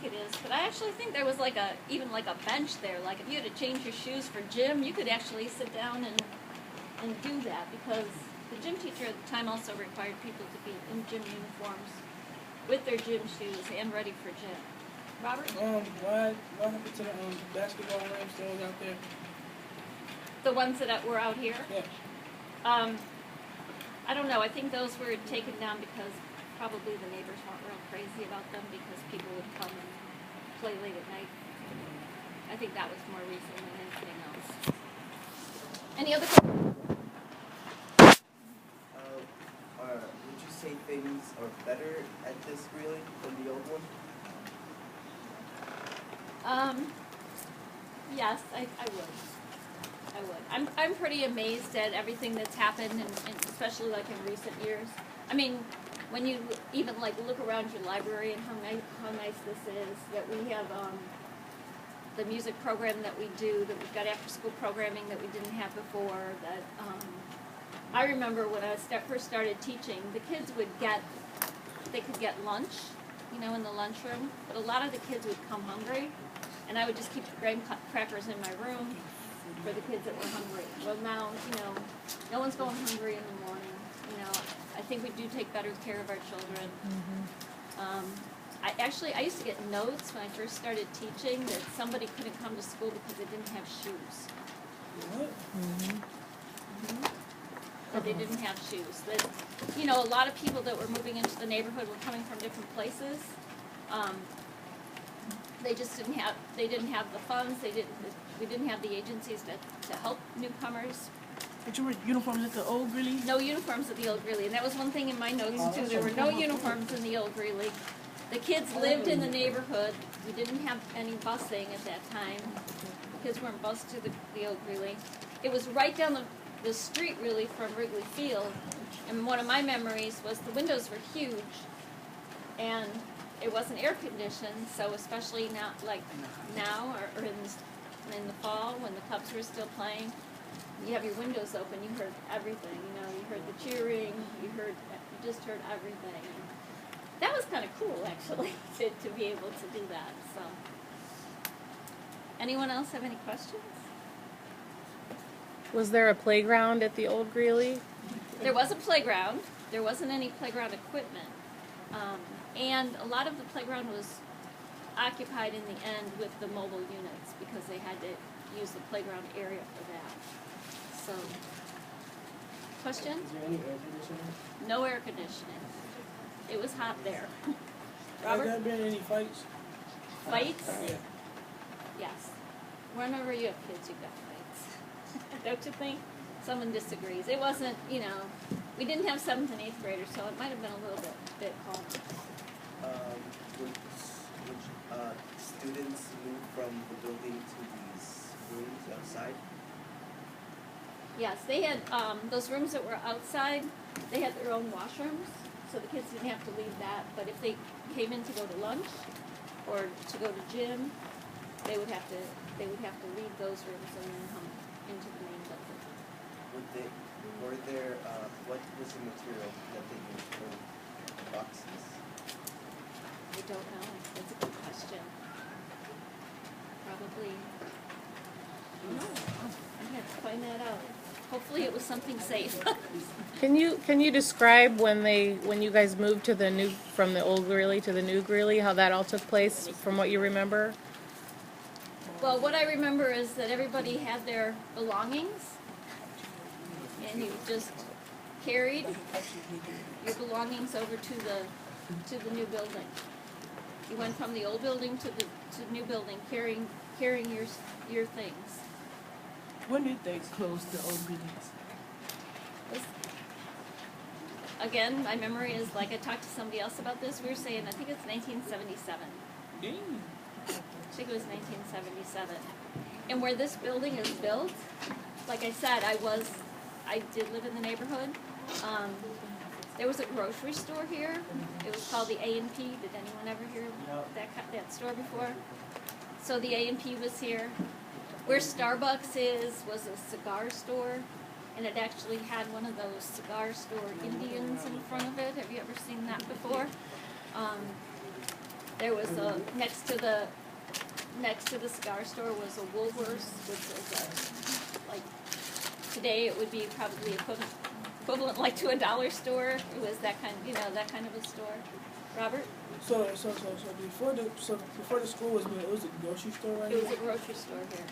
It is, but I actually think there was like even like a bench there. Like if you had to change your shoes for gym, you could actually sit down and do that, because the gym teacher at the time also required people to be in gym uniforms with their gym shoes and ready for gym. Robert? What happened to the basketball rims that was out there? The ones that were out here? Yeah. I don't know. I think those were taken down because probably the neighbors weren't real crazy about them, because people would come and play late at night. I think that was more recent than anything else. Any other questions? Would you say things are better at this Greeley than the old one? Yes, I would. I would. I'm pretty amazed at everything that's happened, and especially like in recent years. I mean, when you even like look around your library and how nice this is, that we have the music program that we do, that we've got after school programming that we didn't have before. That I remember when I first started teaching, the kids could get lunch, in the lunchroom, but a lot of the kids would come hungry, and I would just keep graham crackers in my room for the kids that were hungry. Well, now, no one's going hungry in the morning. I think we do take better care of our children. Mm-hmm. I used to get notes when I first started teaching that somebody couldn't come to school because they didn't have shoes. What? Mm-hmm. Mm-hmm. That they didn't have shoes. That, a lot of people that were moving into the neighborhood were coming from different places. They just didn't have the funds. We didn't have the agencies to help newcomers. But you were uniforms at the old Greeley? No uniforms at the old Greeley, and that was one thing in my notes too. There were no uniforms in the old Greeley. The kids lived in the neighborhood. We didn't have any busing at that time. The kids weren't bused to the old Greeley. It was right down the street really from Wrigley Field, and one of my memories was the windows were huge, and it wasn't air conditioned, so especially now, like now or in the fall when the Cubs were still playing, you have your windows open, you heard everything, you heard the cheering, you just heard everything. And that was kind of cool, actually, to be able to do that. So, anyone else have any questions? Was there a playground at the old Greeley? There was a playground. There wasn't any playground equipment. And a lot of the playground was occupied in the end with the mobile units because they had to use the playground area for that. So, questions? Is there any air conditioning? No air conditioning. It was hot there. Robert? Has there been any fights? Fights? Yeah. Yes. Whenever you have kids, you've got fights. Don't you think? Someone disagrees. It wasn't, we didn't have 7th and 8th graders, so it might have been a little bit calmer. Would students move from the building to these rooms outside? Yes, they had those rooms that were outside. They had their own washrooms, so the kids didn't have to leave that. But if they came in to go to lunch or to go to gym, they would have to leave those rooms and then come into the main building. What was the material that they used for the boxes? I don't know. That's a good question. Probably. No. I have to find that out. Hopefully it was something safe. Can you describe when you guys moved to from the old Greeley to the new Greeley, how that all took place from what you remember? Well, what I remember is that everybody had their belongings, and you just carried your belongings over to the new building. You went from the old building to the new building, carrying your things. When did they close the old Greeley? Again, my memory is like I talked to somebody else about this. We were saying I think it's 1977. Dang. I think it was 1977. And where this building is built, like I said, I did live in the neighborhood. There was a grocery store here. It was called the A&P. Did anyone ever hear that store before? So the A&P was here. Where Starbucks was a cigar store, and it actually had one of those cigar store Indians in front of it. Have you ever seen that before? There was a next to the cigar store was a Woolworths, which was a, like, today it would be probably equivalent like to a dollar store. It was that kind, that kind of a store. Robert? So before the school was built, it was a grocery store right It was here? a grocery store here.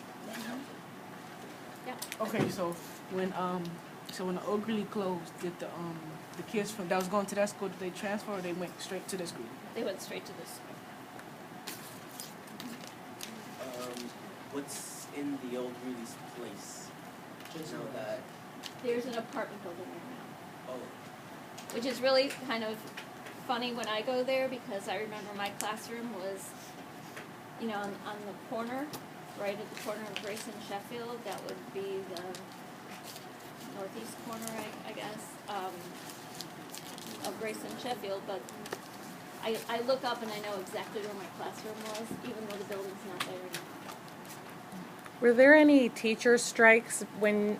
Yeah. Okay, so when the Old Greeley closed, did the kids from that was going to that school, did they transfer or they went straight to this school? They went straight to this school. What's in the old Greeley's place? Now that There's an apartment building there now, oh, which is really kind of funny when I go there because I remember my classroom was, on the corner, right at the corner of Grace and Sheffield. That would be the northeast corner, I guess, of Grace and Sheffield. But I look up and I know exactly where my classroom was, even though the building's not there anymore. Were there any teacher strikes when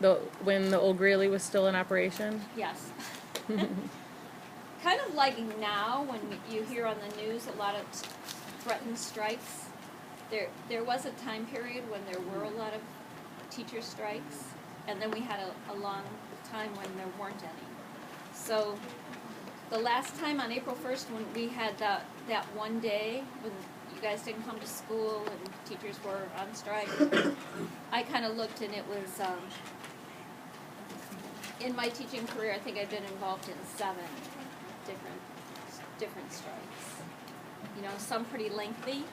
the Old Greeley was still in operation? Yes. Kind of like now when you hear on the news a lot of threatened strikes. There was a time period when there were a lot of teacher strikes, and then we had a long time when there weren't any. So the last time on April 1st when we had that one day when you guys didn't come to school and teachers were on strike, I kind of looked and it was, in my teaching career, I think I've been involved in 7 different strikes. Some pretty lengthy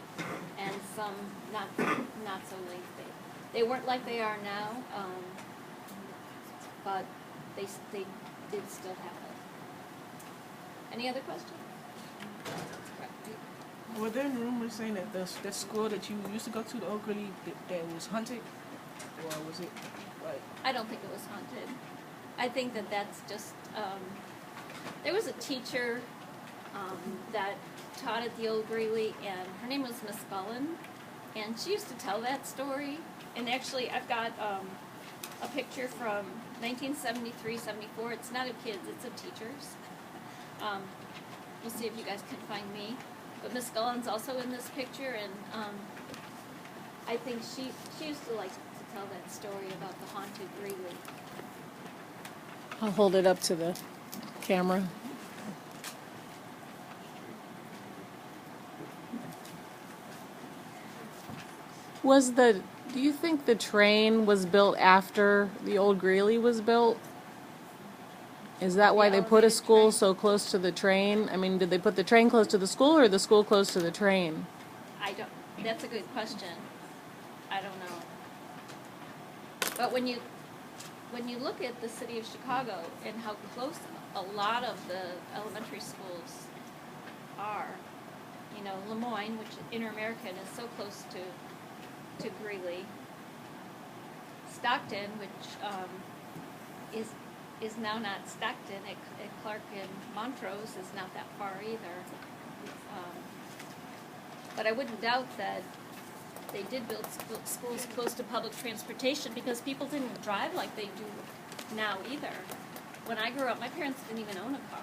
and some not so lengthy. They weren't like they are now, but they did still happen. Any other questions? Were there rumors saying that that school that you used to go to, the Old Greeley, that was haunted, or was it like? I don't think it was haunted. I think that's just, there was a teacher that taught at the Old Greeley, and her name was Miss Cullen, and she used to tell that story. And actually, I've got a picture from 1973-74. It's not of kids, it's of teachers. We'll see if you guys can find me. But Miss Cullen's also in this picture, and I think she used to like to tell that story about the haunted Greeley. I'll hold it up to the camera. Do you think the train was built after the Old Greeley was built? Is that why they put a school so close to the train? I mean, did they put the train close to the school or the school close to the train? That's a good question. I don't know. But when you look at the city of Chicago and how close a lot of the elementary schools are, Lemoyne, which Inter-American is so close to Greeley. Stockton, which is now not Stockton, at Clark and Montrose is not that far either. But I wouldn't doubt that they did build schools close to public transportation because people didn't drive like they do now either. When I grew up, my parents didn't even own a car.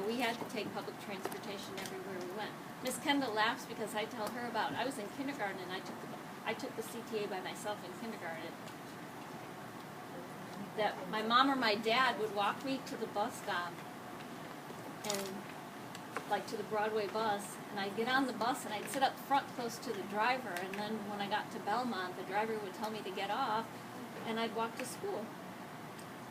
We had to take public transportation everywhere we went. Miss Kendall laughs because I tell her about, I was in kindergarten and I took the CTA by myself in kindergarten. That my mom or my dad would walk me to the bus stop and like to the Broadway bus, and I'd get on the bus and I'd sit up front close to the driver, and then when I got to Belmont, the driver would tell me to get off and I'd walk to school.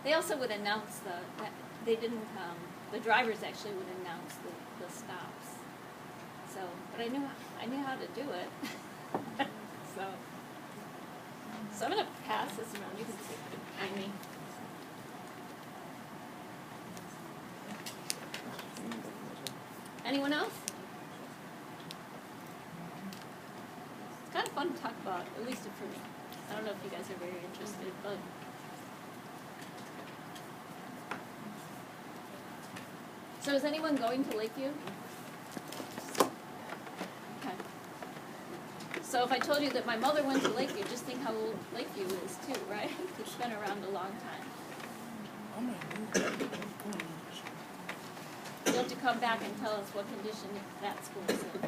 They also would announce the drivers actually would announce the stops. So, but I knew how to do it. So I'm going to pass this around. You can see it behind me. Anyone else? It's kind of fun to talk about, at least for me. I don't know if you guys are very interested, but so is anyone going to Lakeview? Okay. So if I told you that my mother went to Lakeview, just think how old Lakeview is too, right? It's been around a long time. you'll have to come back and tell us what condition that school is in.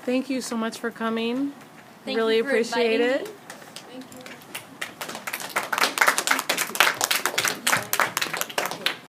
Thank you so much for coming. Thank Really you for appreciate inviting it. me.